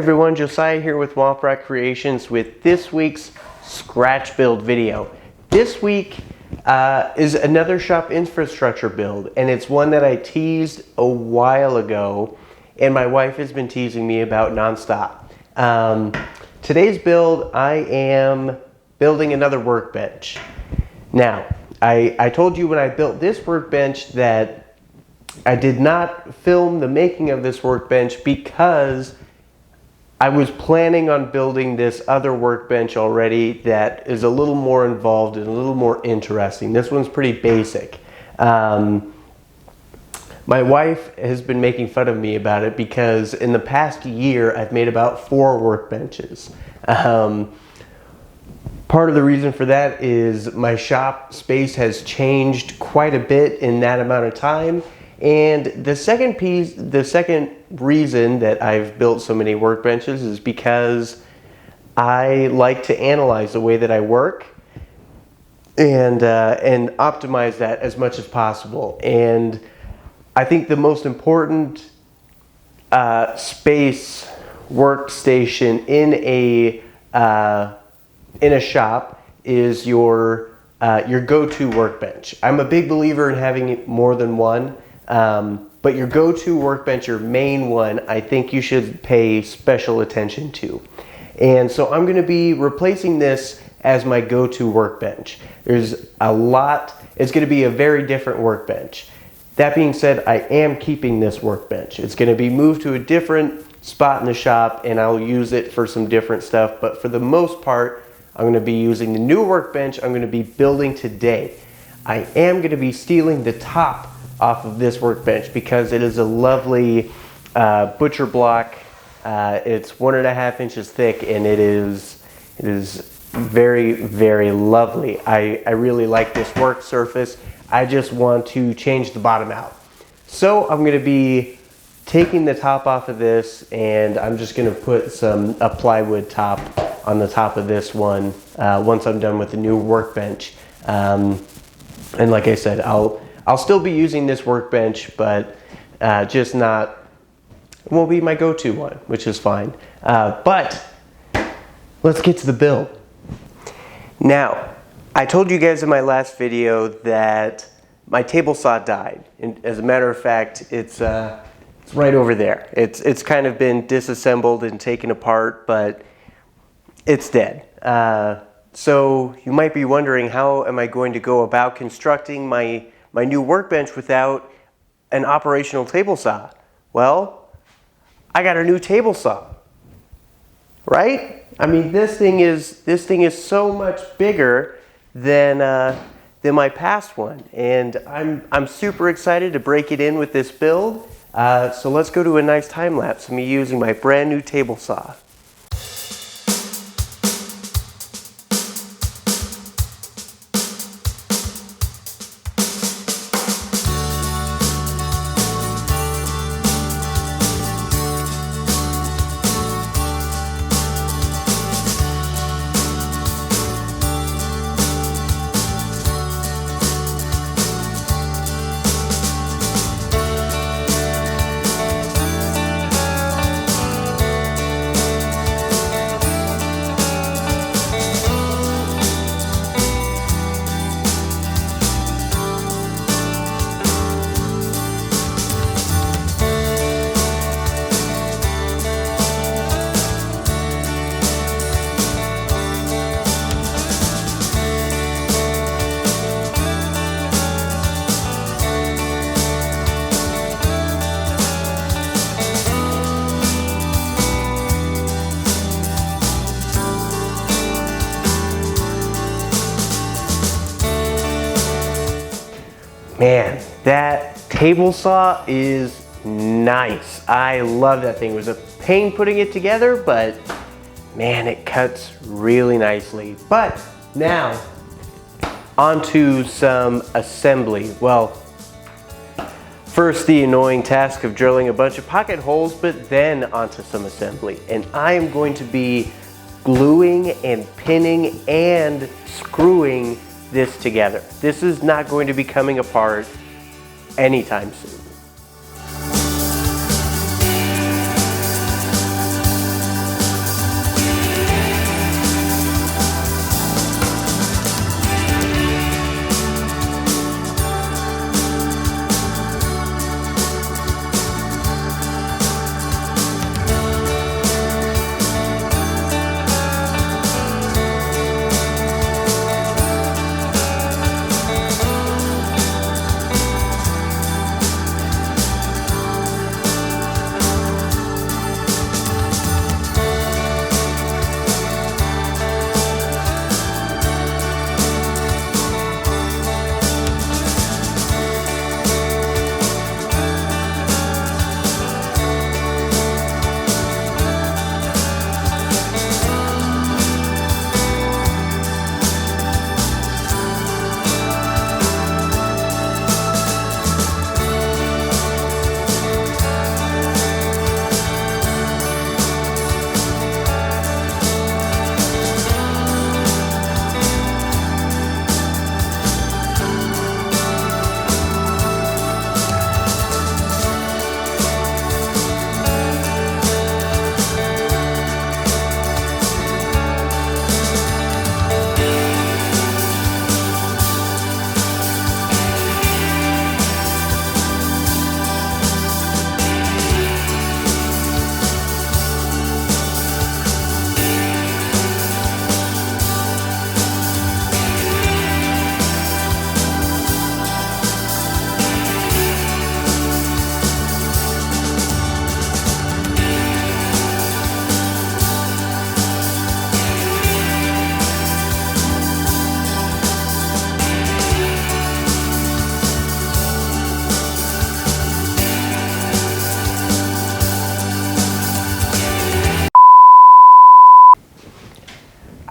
everyone, Josiah here with Womprat Creations with this week's ScratchBuild video. This week is another shop infrastructure build, and it's one that I teased a while ago and my wife has been teasing me about nonstop. Today's build, I am building another workbench. Now, I told you when I built this workbench that I did not film the making of this workbench because I was planning on building this other workbench already that is a little more involved and a little more interesting. This one's pretty basic. My wife has been making fun of me about it because in the past year I've made about 4 workbenches. Part of the reason for that is my shop space has changed quite a bit in that amount of time. And the second reason that I've built so many workbenches is because I like to analyze the way that I work and optimize that as much as possible. And I think the most important space workstation in a shop is your go-to workbench. I'm a big believer in having more than one. But your go-to workbench, your main one, I think you should pay special attention to. And so I'm going to be replacing this as my go-to workbench. There's a lot, it's going to be a very different workbench. That being said, I am keeping this workbench. It's going to be moved to a different spot in the shop and I'll use it for some different stuff. But for the most part, I'm going to be using the new workbench I'm going to be building today. I am going to be stealing the top off of this workbench because it is a lovely butcher block. It's 1.5 inches thick and it is very, very lovely. I really like this work surface. I just want to change the bottom out. So I'm going to be taking the top off of this and I'm just going to put a plywood top on the top of this one once I'm done with the new workbench. And like I said, I'll still be using this workbench, but just not, it won't be my go-to one, which is fine. But let's get to the build. Now, I told you guys in my last video that my table saw died. And as a matter of fact, it's right over there. It's kind of been disassembled and taken apart, but it's dead. So you might be wondering, how am I going to go about constructing my new workbench without an operational table saw? Well, I got a new table saw, right? I mean, this thing is so much bigger than my past one, and I'm super excited to break it in with this build. So let's go to a nice time lapse of me using my brand new table saw. Man, that table saw is nice. I love that thing. It was a pain putting it together, but man, it cuts really nicely. But now, onto some assembly. Well, first the annoying task of drilling a bunch of pocket holes, but then onto some assembly. And I am going to be gluing and pinning and screwing this together. This is not going to be coming apart anytime soon.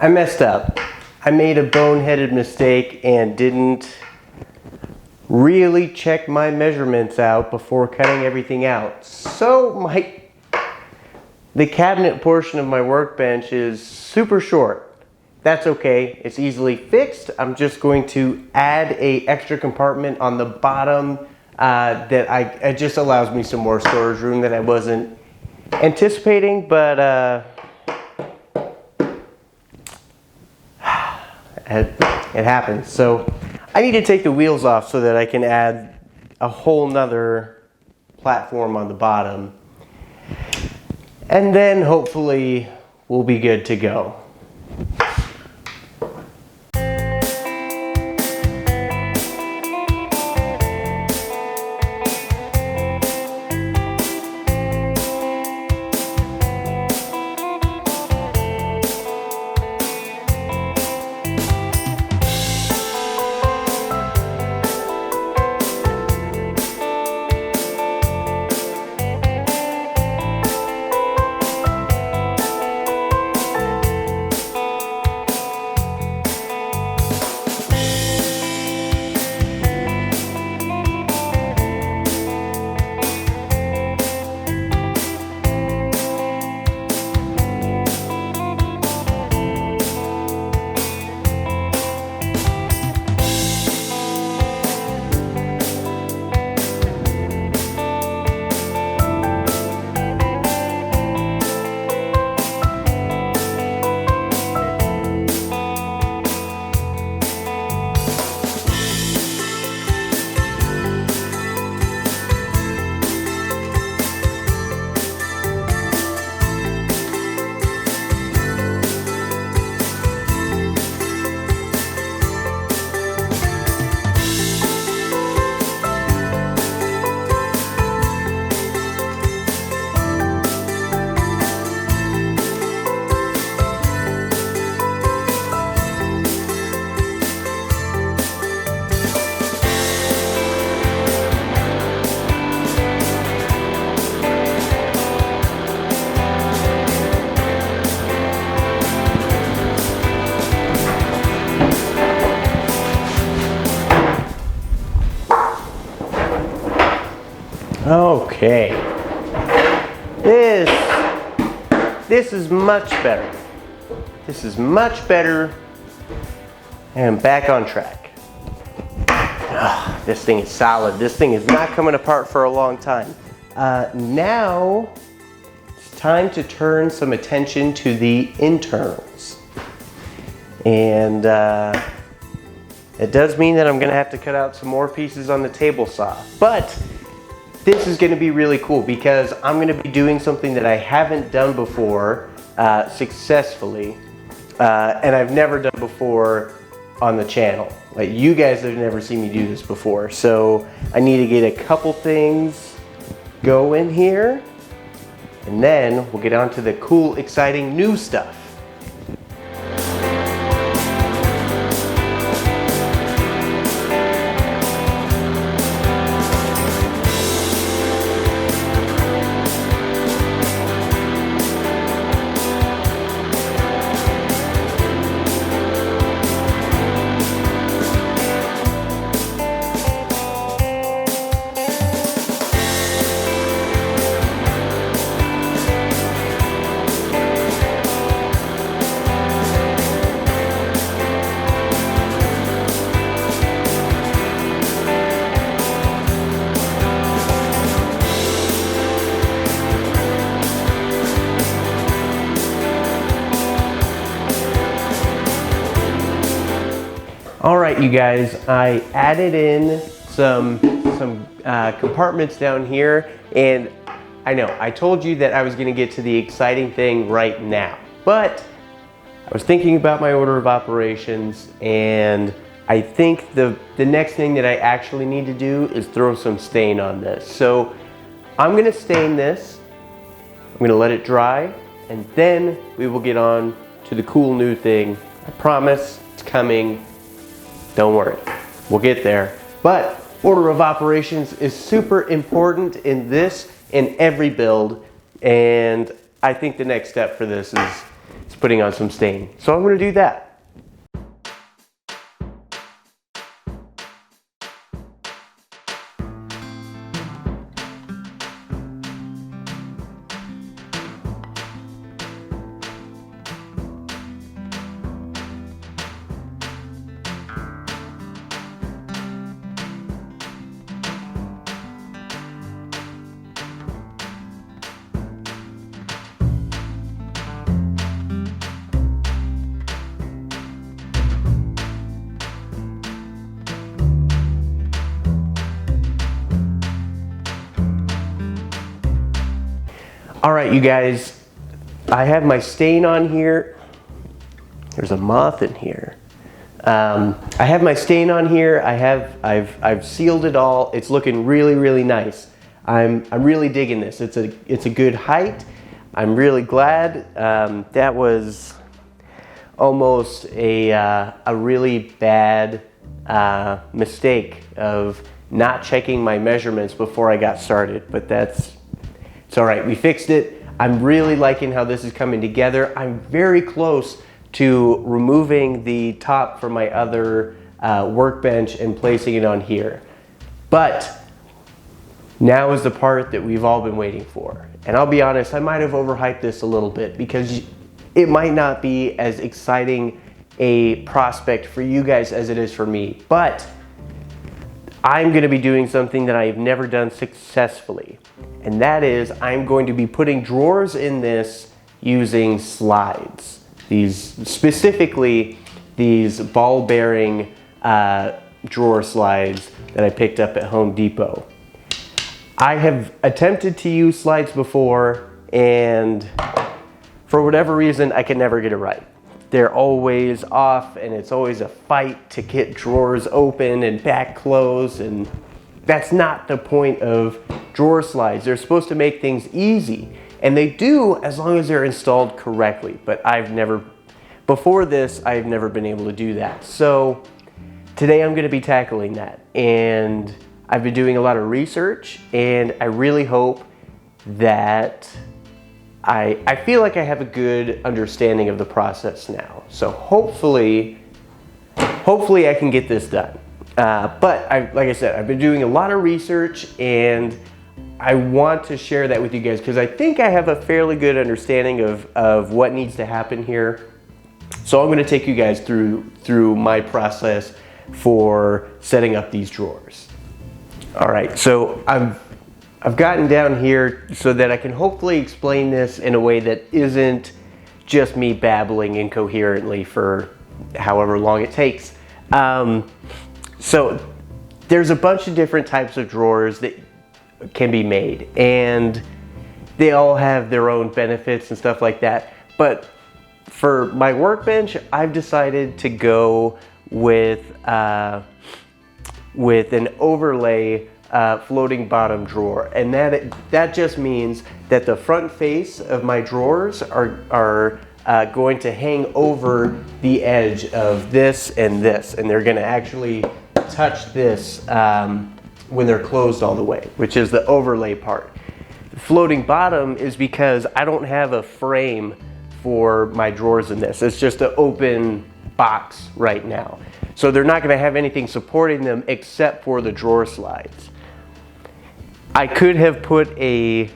I messed up. I made a boneheaded mistake and didn't really check my measurements out before cutting everything out. So the cabinet portion of my workbench is super short. That's okay, it's easily fixed. I'm just going to add a extra compartment on the bottom that it just allows me some more storage room that I wasn't anticipating, but it happens. So I need to take the wheels off so that I can add a whole nother platform on the bottom. And then hopefully we'll be good to go. Okay, this is much better. This is much better, and I'm back on track. This thing is solid. This thing is not coming apart for a long time. Now it's time to turn some attention to the internals. And it does mean that I'm gonna have to cut out some more pieces on the table saw. But this is gonna be really cool because I'm gonna be doing something that I haven't done before successfully, and I've never done before on the channel. Like, you guys have never seen me do this before. So I need to get a couple things going here, and then we'll get on to the cool, exciting new stuff. All right, you guys, I added in some compartments down here, and I know I told you that I was gonna get to the exciting thing right now, but I was thinking about my order of operations, and I think the next thing that I actually need to do is throw some stain on this. So I'm gonna stain this, I'm gonna let it dry, and then we will get on to the cool new thing. I promise it's coming. Don't worry, we'll get there. But order of operations is super important in this, in every build, and I think the next step for this is is putting on some stain. So I'm going to do that. All right, you guys, I have my stain on here. There's a moth in here. I have my stain on here. I've sealed it all. It's looking really, really nice. I'm really digging this. It's a good height. I'm really glad. That was almost a really bad mistake of not checking my measurements before I got started, but it's all right, we fixed it. I'm really liking how this is coming together. I'm very close to removing the top from my other workbench and placing it on here. But now is the part that we've all been waiting for. And I'll be honest, I might have overhyped this a little bit because it might not be as exciting a prospect for you guys as it is for me. But I'm going to be doing something that I've never done successfully. And that is, I'm going to be putting drawers in this using slides. Specifically these ball bearing drawer slides that I picked up at Home Depot. I have attempted to use slides before, and for whatever reason, I can never get it right. They're always off, and it's always a fight to get drawers open and back closed, and that's not the point of drawer slides. They're supposed to make things easy, and they do as long as they're installed correctly, but before this, I've never been able to do that. So today I'm going to be tackling that, and I've been doing a lot of research, and I really hope that I feel like I have a good understanding of the process now. So hopefully I can get this done. But like I said, I've been doing a lot of research, and I want to share that with you guys because I think I have a fairly good understanding of what needs to happen here. So I'm going to take you guys through my process for setting up these drawers. All right, so I've gotten down here so that I can hopefully explain this in a way that isn't just me babbling incoherently for however long it takes. So there's a bunch of different types of drawers that can be made, and they all have their own benefits and stuff like that. But for my workbench, I've decided to go with an overlay floating bottom drawer, and that just means that the front face of my drawers are going to hang over the edge of this, and they're going to actually touch this when they're closed all the way, which is the overlay part. The floating bottom is because I don't have a frame for my drawers in this. It's just an open box right now. So they're not going to have anything supporting them except for the drawer slides. I could have put a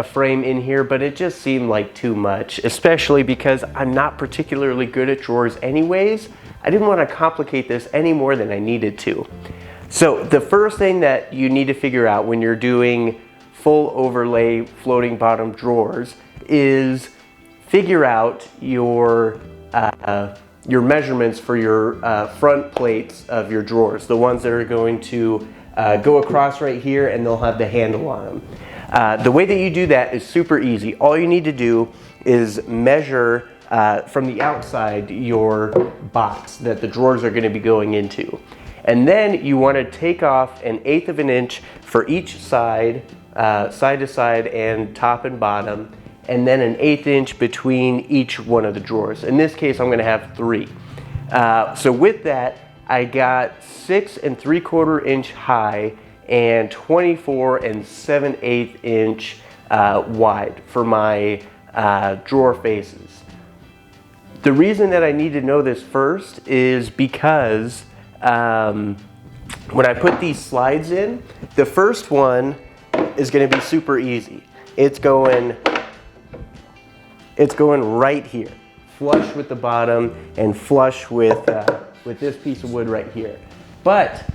frame in here, but it just seemed like too much, especially because I'm not particularly good at drawers anyways. I didn't want to complicate this any more than I needed to. So the first thing that you need to figure out when you're doing full overlay floating bottom drawers is figure out your measurements for your front plates of your drawers, the ones that are going to go across right here, and they'll have the handle on them. The way that you do that is super easy. All you need to do is measure from the outside your box that the drawers are going to be going into. And then you want to take off 1/8 of an inch for each side, side to side and top and bottom, and then 1/8 inch between each one of the drawers. In this case, I'm going to have 3. So with that, I got 6 3/4 inch high and 24 7/8 inch wide for my drawer faces. the reason that I need to know this first is because when I put these slides in, the first one is going to be super easy. It's going right here, flush with the bottom and flush with this piece of wood right here. But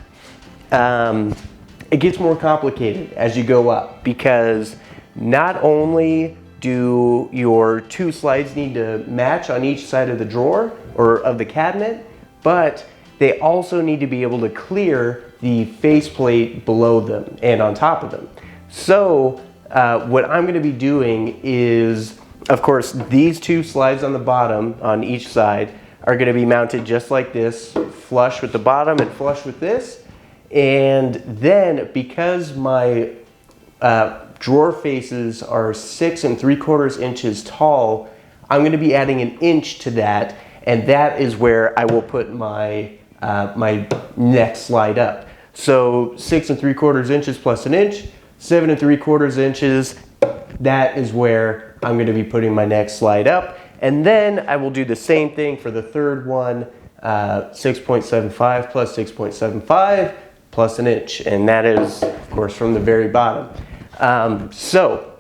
it gets more complicated as you go up, because not only do your two slides need to match on each side of the drawer or of the cabinet, but they also need to be able to clear the faceplate below them and on top of them. So what I'm going to be doing is, of course, these two slides on the bottom on each side are going to be mounted just like this, flush with the bottom and flush with this. And then, because my drawer faces are 6 3/4 inches tall, I'm going to be adding an inch to that, and that is where I will put my my next slide up. So 6 3/4 inches plus an inch, 7 3/4 inches, that is where I'm going to be putting my next slide up. And then I will do the same thing for the third one, 6.75 plus 6.75 plus an inch. And that is, of course, from the very bottom. So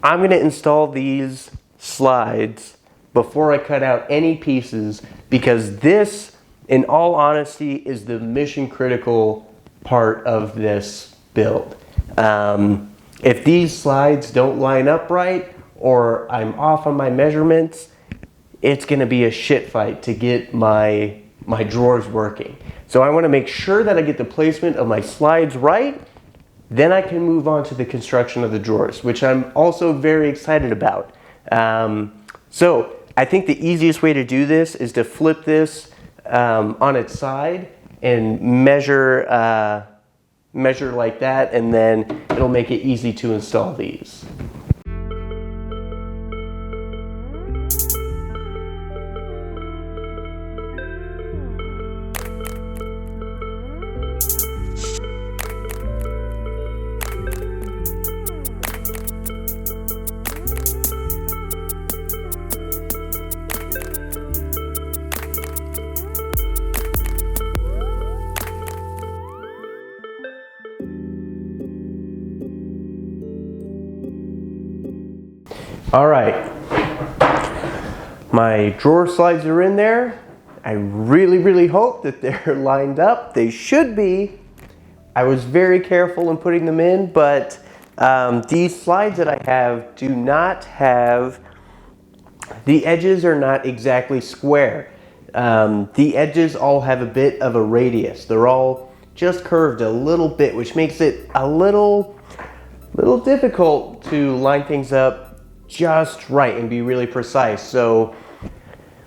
I'm going to install these slides before I cut out any pieces, because this, in all honesty, is the mission critical part of this build. If these slides don't line up right, or I'm off on my measurements, it's going to be a shit fight to get my drawers working. So I want to make sure that I get the placement of my slides right. Then I can move on to the construction of the drawers, which I'm also very excited about. So I think the easiest way to do this is to flip this on its side and measure like that, and then it'll make it easy to install these. All right, my drawer slides are in there. I really hope that they're lined up. They should be. I was very careful in putting them in, but these slides that I have do not have, the edges are not exactly square. The edges all have a bit of a radius. They're all just curved a little bit, which makes it a little difficult to line things up just right and be really precise. So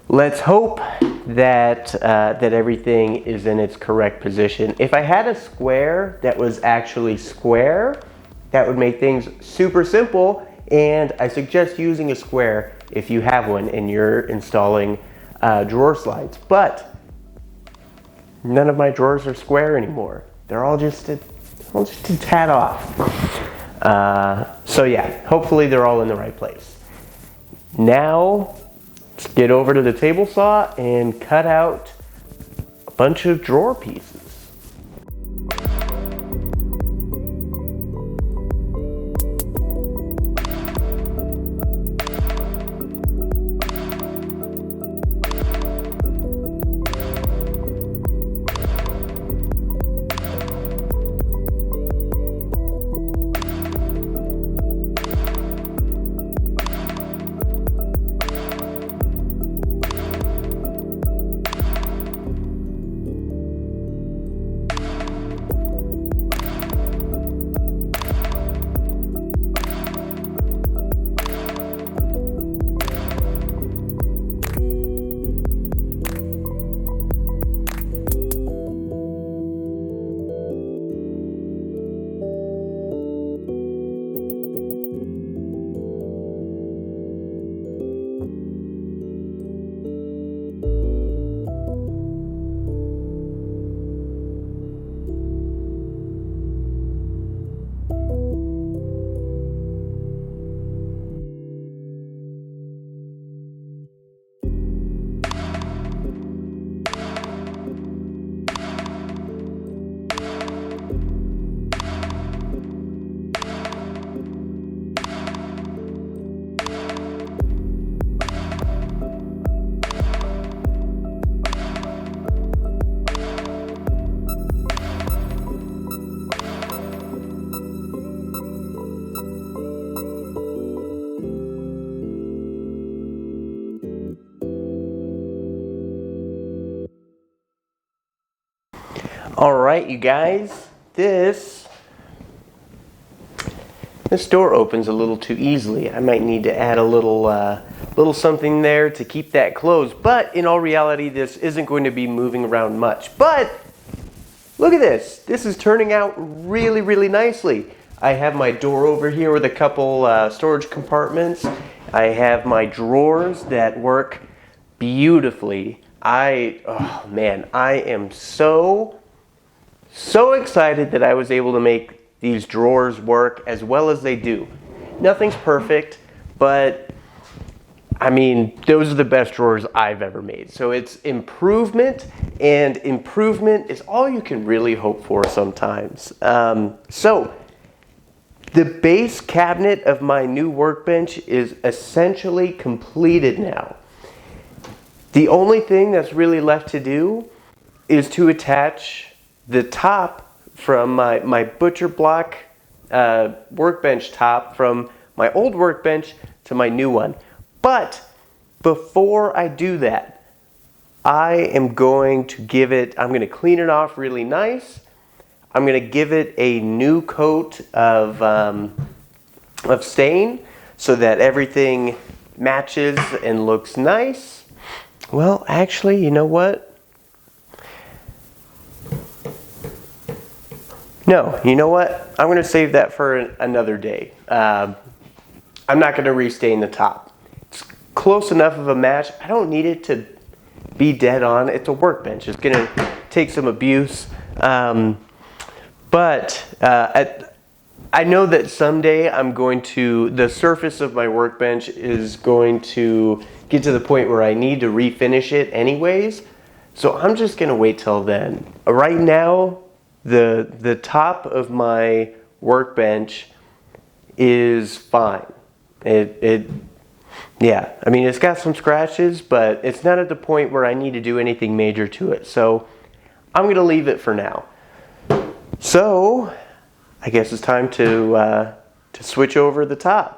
let's hope that that everything is in its correct position. If I had a square that was actually square, that would make things super simple, and I suggest using a square if you have one and you're installing drawer slides. But none of my drawers are square anymore. They're all just a tad off. So yeah, hopefully they're all in the right place. Now, let's get over to the table saw and cut out a bunch of drawer pieces. All right, you guys, this door opens a little too easily. I might need to add a little something there to keep that closed. But in all reality, this isn't going to be moving around much. But look at this. This is turning out really, really nicely. I have my door over here with a couple storage compartments. I have my drawers that work beautifully. Oh man, I am so excited that I was able to make these drawers work as well as they do. Nothing's perfect, but I mean, those are the best drawers I've ever made. So it's improvement, and improvement is all you can really hope for sometimes. So the base cabinet of my new workbench is essentially completed now. The only thing that's really left to do is to attach the top from my butcher block workbench top from my old workbench to my new one. But before I do that, I am going to I'm going to clean it off really nice. I'm going to give it a new coat of stain so that everything matches and looks nice. Well, actually, you know what? No, you know what? I'm going to save that for another day. I'm not going to restain the top. It's close enough of a match. I don't need it to be dead on. It's a workbench. It's going to take some abuse. But I know that someday the surface of my workbench is going to get to the point where I need to refinish it anyways. So I'm just going to wait till then. Right now, the top of my workbench is fine. Yeah, I mean, it's got some scratches, but it's not at the point where I need to do anything major to it. So I'm going to leave it for now. So I guess it's time to switch over the top.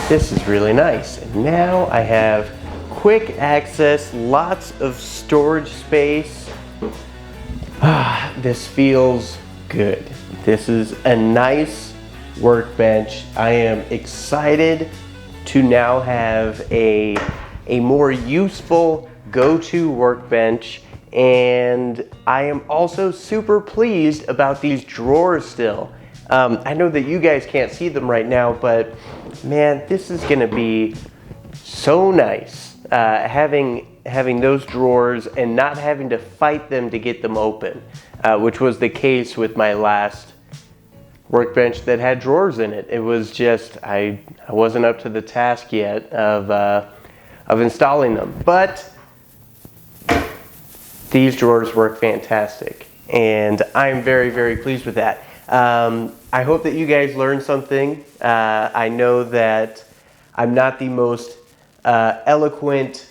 This is really nice. And now I have quick access, lots of storage space. This feels good. This is a nice workbench. I am excited to now have a more useful go-to workbench, and I am also super pleased about these drawers still. I know that you guys can't see them right now, but man, this is gonna be so nice having those drawers and not having to fight them to get them open, which was the case with my last workbench that had drawers in it. It was just, I wasn't up to the task yet of installing them, but these drawers work fantastic, and I'm very, very pleased with that. I hope that you guys learned something. I know that I'm not the most eloquent.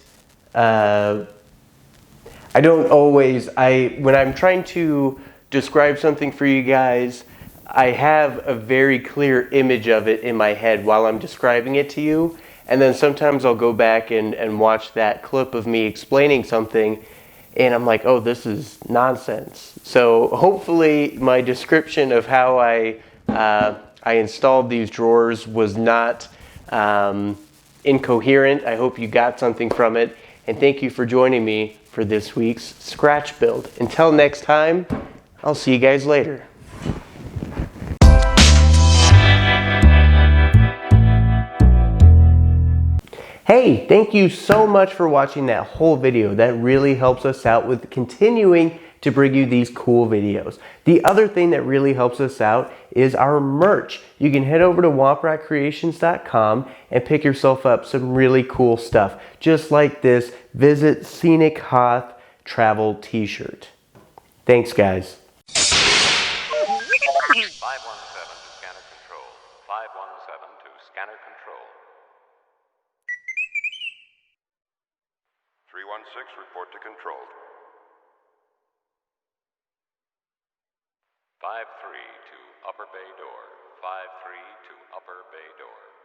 I don't always, when I'm trying to describe something for you guys, I have a very clear image of it in my head while I'm describing it to you. And then sometimes I'll go back and watch that clip of me explaining something, and I'm like, oh, this is nonsense. So hopefully my description of how I installed these drawers was not incoherent. I hope you got something from it, and thank you for joining me for this week's Scratch Build. Until next time, I'll see you guys later. Hey, thank you so much for watching that whole video. That really helps us out with continuing to bring you these cool videos. The other thing that really helps us out is our merch. You can head over to wompratcreations.com and pick yourself up some really cool stuff, just like this Visit Scenic Hoth travel t-shirt. Thanks, guys. 517 to scanner control. 517 to scanner control. 316, report to control. 53 to upper bay door. 53 to upper bay door.